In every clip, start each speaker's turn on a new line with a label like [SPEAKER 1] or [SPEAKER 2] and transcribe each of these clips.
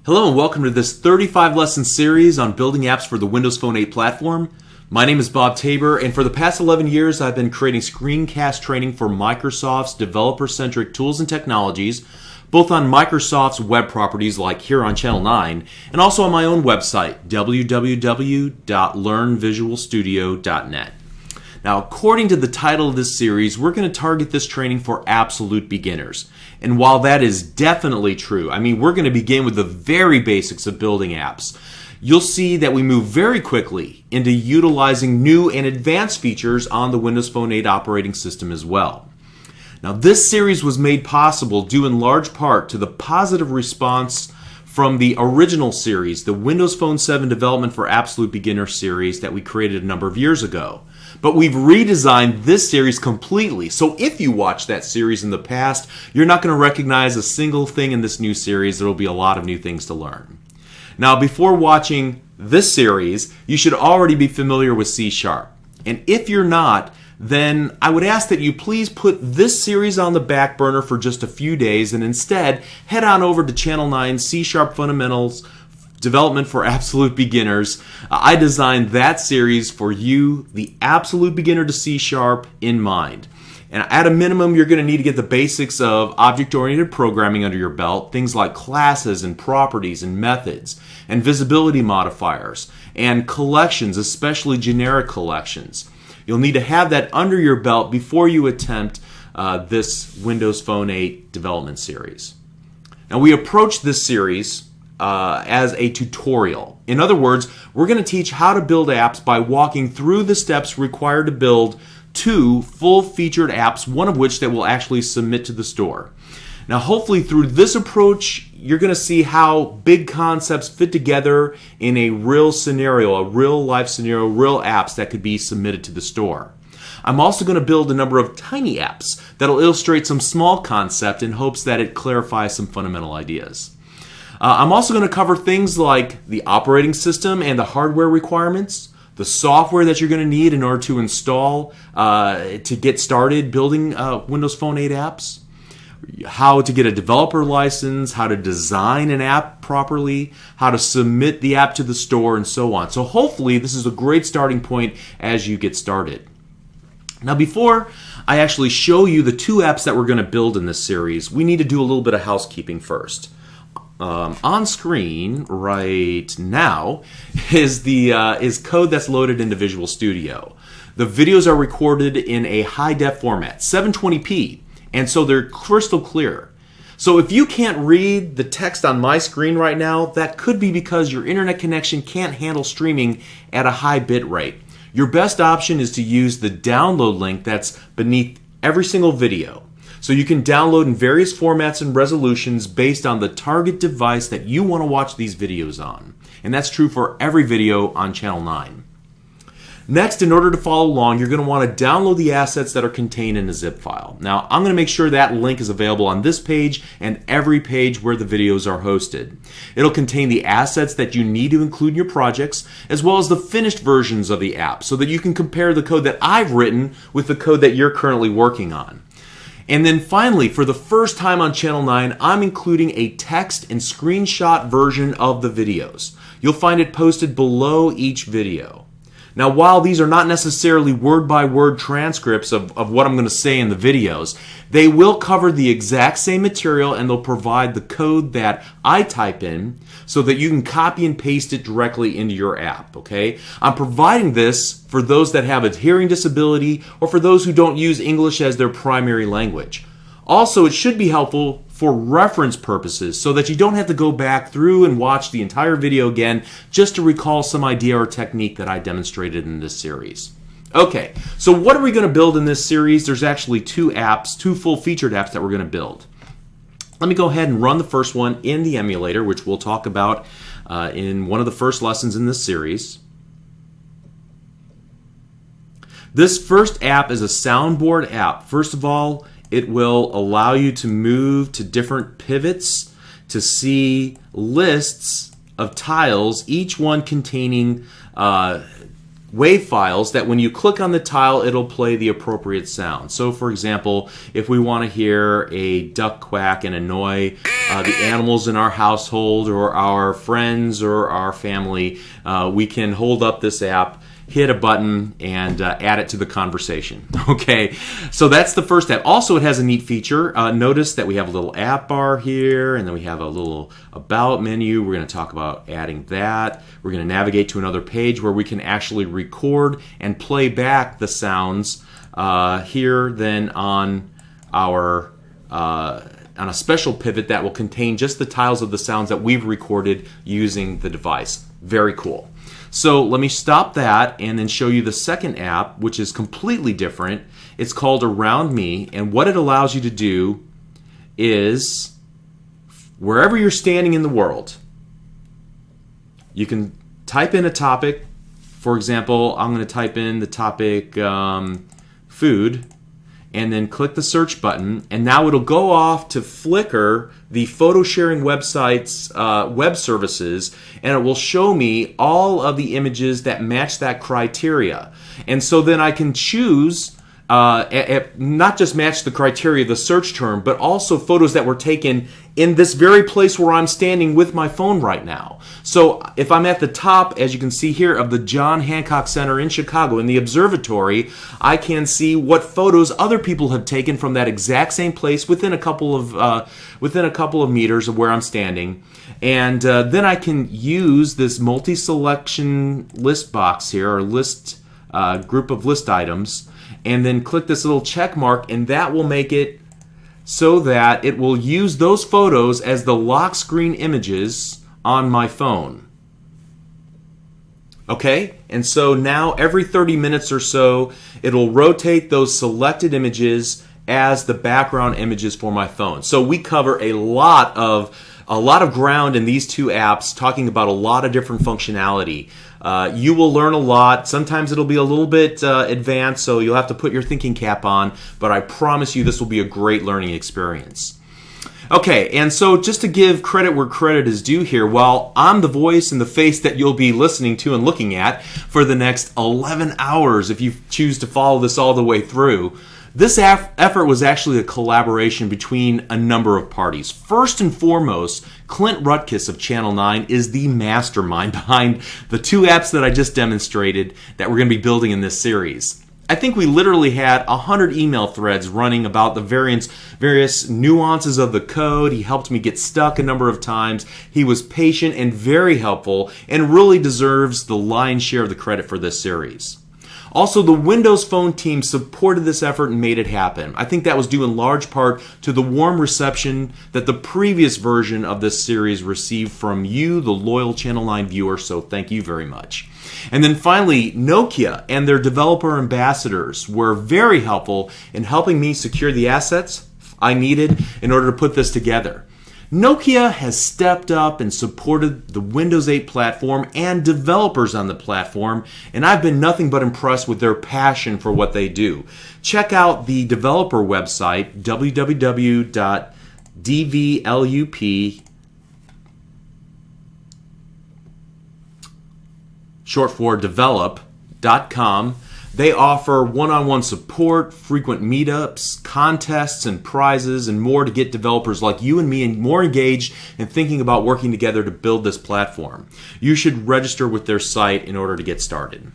[SPEAKER 1] Hello and welcome to this 35 lesson series on building apps for the Windows Phone 8 platform. My name is Bob Tabor, and for the past 11 years I've been creating screencast training for Microsoft's developer-centric tools and technologies, both on Microsoft's web properties like here on Channel 9, and also on my own website, www.learnvisualstudio.net. Now, according to the title of this series, we're going to target this training for absolute beginners. And while that is definitely true, we're going to begin with the very basics of building apps. You'll see that we move very quickly into utilizing new and advanced features on the Windows Phone 8 operating system as well. Now, this series was made possible due in large part to the positive response from the original series, the Windows Phone 7 Development for Absolute Beginner series that we created a number of years ago. But we've redesigned this series completely, so if you watched that series in the past, you're not going to recognize a single thing in this new series. There will be a lot of new things to learn. Now, before watching this series, you should already be familiar with C#. And if you're not, then I would ask that you please put this series on the back burner for just a few days and instead head on over to Channel 9 C# Fundamentals Development for Absolute Beginners. I designed that series for you, the absolute beginner to C#, in mind. And at a minimum, you're going to need to get the basics of object-oriented programming under your belt, things like classes and properties and methods, and visibility modifiers, and collections, especially generic collections. You'll need to have that under your belt before you attempt this Windows Phone 8 development series. Now, we approach this series as a tutorial. In other words, we're going to teach how to build apps by walking through the steps required to build 2 full-featured apps, one of which that will actually submit to the store. Now, hopefully through this approach, you're going to see how big concepts fit together in a real scenario, a real-life scenario, real apps that could be submitted to the store. I'm also going to build a number of tiny apps that'll illustrate some small concept in hopes that it clarifies some fundamental ideas. I'm also going to cover things like the operating system and the hardware requirements, the software that you're going to need in order to install to get started building Windows Phone 8 apps, how to get a developer license, how to design an app properly, how to submit the app to the store, and so on. So hopefully this is a great starting point as you get started. Now, before I actually show you the 2 apps that we're going to build in this series, we need to do a little bit of housekeeping first. On screen right now is code that's loaded into Visual Studio. The videos are recorded in a high-def format, 720p, and so they're crystal clear. So if you can't read the text on my screen right now, that could be because your internet connection can't handle streaming at a high bit rate. Your best option is to use the download link that's beneath every single video. So you can download in various formats and resolutions based on the target device that you want to watch these videos on. And that's true for every video on Channel 9. Next, in order to follow along, you're going to want to download the assets that are contained in a zip file. Now, I'm going to make sure that link is available on this page and every page where the videos are hosted. It'll contain the assets that you need to include in your projects, as well as the finished versions of the app, so that you can compare the code that I've written with the code that you're currently working on. And then finally, for the first time on Channel 9, I'm including a text and screenshot version of the videos. You'll find it posted below each video. Now, while these are not necessarily word-by-word transcripts of what I'm going to say in the videos, they will cover the exact same material and they'll provide the code that I type in so that you can copy and paste it directly into your app, okay? I'm providing this for those that have a hearing disability or for those who don't use English as their primary language. Also, it should be helpful for reference purposes so that you don't have to go back through and watch the entire video again just to recall some idea or technique that I demonstrated in this series. Okay, so what are we going to build in this series? There's actually 2 apps, 2 full-featured apps that we're going to build. Let me go ahead and run the first one in the emulator, which we'll talk about in one of the first lessons in this series. This first app is a soundboard app. First of all, it will allow you to move to different pivots to see lists of tiles, each one containing wave files that when you click on the tile, it'll play the appropriate sound. So for example, if we want to hear a duck quack and annoy the animals in our household or our friends or our family, we can hold up this app, hit a button, and add it to the conversation. Okay, so that's the first app. Also, it has a neat feature. Notice that we have a little app bar here, and then we have a little about menu. We're going to talk about adding that. We're going to navigate to another page where we can actually record and play back the sounds here then on our on a special pivot that will contain just the tiles of the sounds that we've recorded using the device. Very cool. So let me stop that and then show you the second app, which is completely different. It's called Around Me, and what it allows you to do is wherever you're standing in the world, you can type in a topic. For example, I'm going to type in the topic food, and then click the search button, and now it'll go off to Flickr, the photo sharing website's web services, and it will show me all of the images that match that criteria. And so then I can choose not just match the criteria of the search term, but also photos that were taken in this very place where I'm standing with my phone right now. So if I'm at the top, as you can see here, of the John Hancock Center in Chicago in the observatory, I can see what photos other people have taken from that exact same place within a couple of meters of where I'm standing. And then I can use this multi-selection list box here, or list group of list items, and then click this little check mark, and that will make it so that it will use those photos as the lock screen images on my phone. Okay? And so now every 30 minutes or so, it'll rotate those selected images as the background images for my phone. So we cover a lot of ground in these two apps, talking about a lot of different functionality. You will learn a lot. Sometimes it'll be a little bit advanced, so you'll have to put your thinking cap on, but I promise you this will be a great learning experience. Okay, and so just to give credit where credit is due here, while I'm the voice and the face that you'll be listening to and looking at for the next 11 hours if you choose to follow this all the way through, this effort was actually a collaboration between a number of parties. First and foremost, Clint Rutkiss of Channel 9 is the mastermind behind the two apps that I just demonstrated that we're going to be building in this series. I think we literally had 100 email threads running about the various nuances of the code. He helped me get stuck a number of times. He was patient and very helpful, and really deserves the lion's share of the credit for this series. Also, the Windows Phone team supported this effort and made it happen. I think that was due in large part to the warm reception that the previous version of this series received from you, the loyal Channel 9 viewer, so thank you very much. And then finally, Nokia and their developer ambassadors were very helpful in helping me secure the assets I needed in order to put this together. Nokia has stepped up and supported the Windows 8 platform and developers on the platform, and I've been nothing but impressed with their passion for what they do. Check out the developer website, www.dvlup, short for develop.com. They offer one-on-one support, frequent meetups, contests and prizes, and more to get developers like you and me more engaged in thinking about working together to build this platform. You should register with their site in order to get started.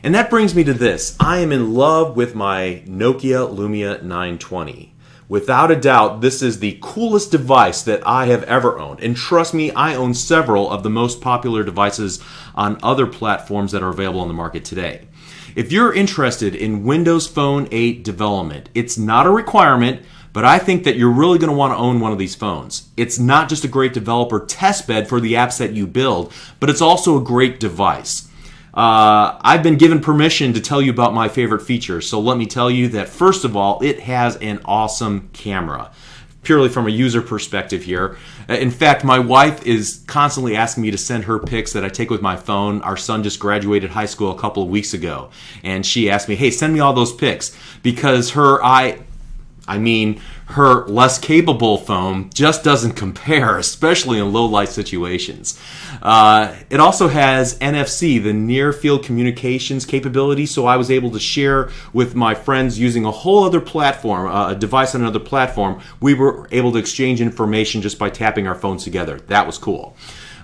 [SPEAKER 1] And that brings me to this. I am in love with my Nokia Lumia 920. Without a doubt, this is the coolest device that I have ever owned. And trust me, I own several of the most popular devices on other platforms that are available on the market today. If you're interested in Windows Phone 8 development, it's not a requirement, but I think that you're really going to want to own one of these phones. It's not just a great developer testbed for the apps that you build, but it's also a great device. I've been given permission to tell you about my favorite features, so let me tell you that first of all, it has an awesome camera. Purely from a user perspective here. In fact, my wife is constantly asking me to send her pics that I take with my phone. Our son just graduated high school a couple of weeks ago, and she asked me, hey, send me all those pics, because her I mean, her less capable phone just doesn't compare, especially in low light situations. It also has NFC, the near field communications capability, so I was able to share with my friends using a whole other platform, a device on another platform. We were able to exchange information just by tapping our phones together. That was cool.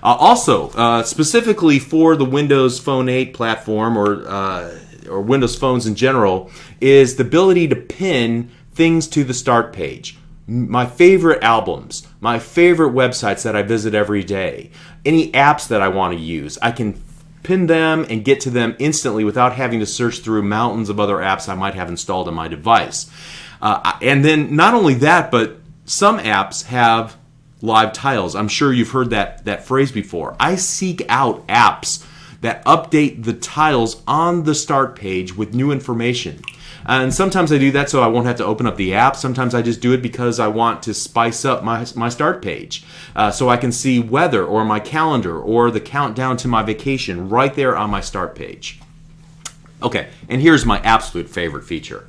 [SPEAKER 1] Also, specifically for the Windows Phone 8 platform or Windows phones in general, is the ability to pin things to the start page. My favorite albums, my favorite websites that I visit every day, any apps that I want to use, I can pin them and get to them instantly without having to search through mountains of other apps I might have installed on my device. And then not only that, but some apps have live tiles. I'm sure you've heard that phrase before. I seek out apps that update the tiles on the start page with new information. And sometimes I do that so I won't have to open up the app. Sometimes I just do it because I want to spice up my start page. So I can see weather or my calendar or the countdown to my vacation right there on my start page. Okay, and here's my absolute favorite feature.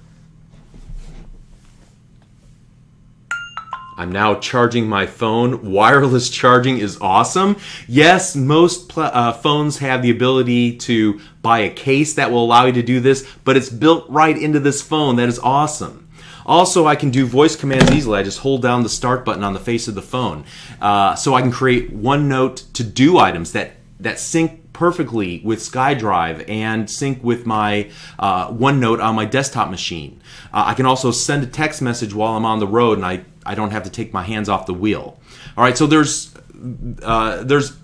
[SPEAKER 1] I'm now charging my phone. Wireless charging is awesome. Yes, most phones have the ability to buy a case that will allow you to do this, but it's built right into this phone. That is awesome. Also, I can do voice commands easily. I just hold down the start button on the face of the phone. So I can create OneNote to-do items that sync perfectly with SkyDrive and sync with my OneNote on my desktop machine. I can also send a text message while I'm on the road, and I don't have to take my hands off the wheel. All right, so there's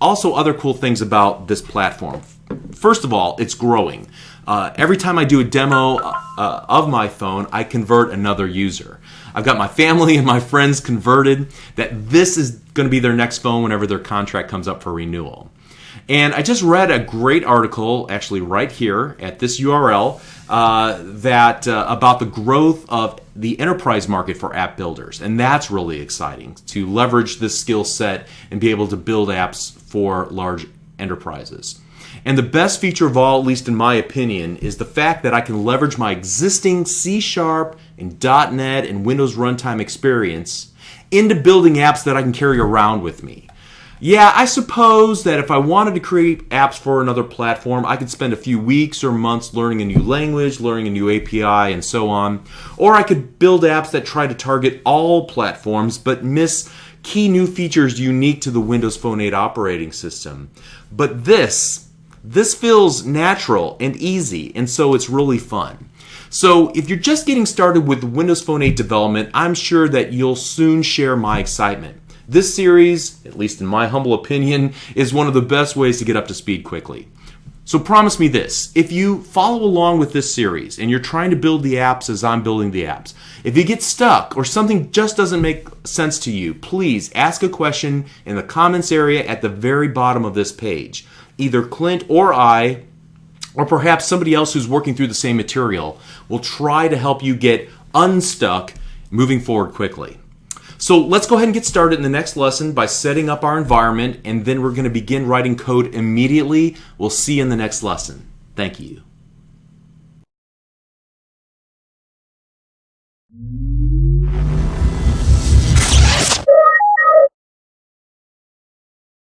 [SPEAKER 1] also other cool things about this platform. First of all, it's growing. Every time I do a demo of my phone, I convert another user. I've got my family and my friends converted that this is going to be their next phone whenever their contract comes up for renewal. And I just read a great article, actually right here at this URL, about the growth of the enterprise market for app builders. And that's really exciting, to leverage this skill set and be able to build apps for large enterprises. And the best feature of all, at least in my opinion, is the fact that I can leverage my existing C# and .NET and Windows runtime experience into building apps that I can carry around with me. Yeah, I suppose that if I wanted to create apps for another platform, I could spend a few weeks or months learning a new language, learning a new API, and so on. Or I could build apps that try to target all platforms but miss key new features unique to the Windows Phone 8 operating system. But this feels natural and easy, and so it's really fun. So if you're just getting started with Windows Phone 8 development, I'm sure that you'll soon share my excitement. This series, at least in my humble opinion, is one of the best ways to get up to speed quickly. So promise me this: if you follow along with this series and you're trying to build the apps as I'm building the apps, if you get stuck or something just doesn't make sense to you, please ask a question in the comments area at the very bottom of this page. Either Clint or I, or perhaps somebody else who's working through the same material, will try to help you get unstuck moving forward quickly. So let's go ahead and get started in the next lesson by setting up our environment, and then we're going to begin writing code immediately. We'll see you in the next lesson. Thank you.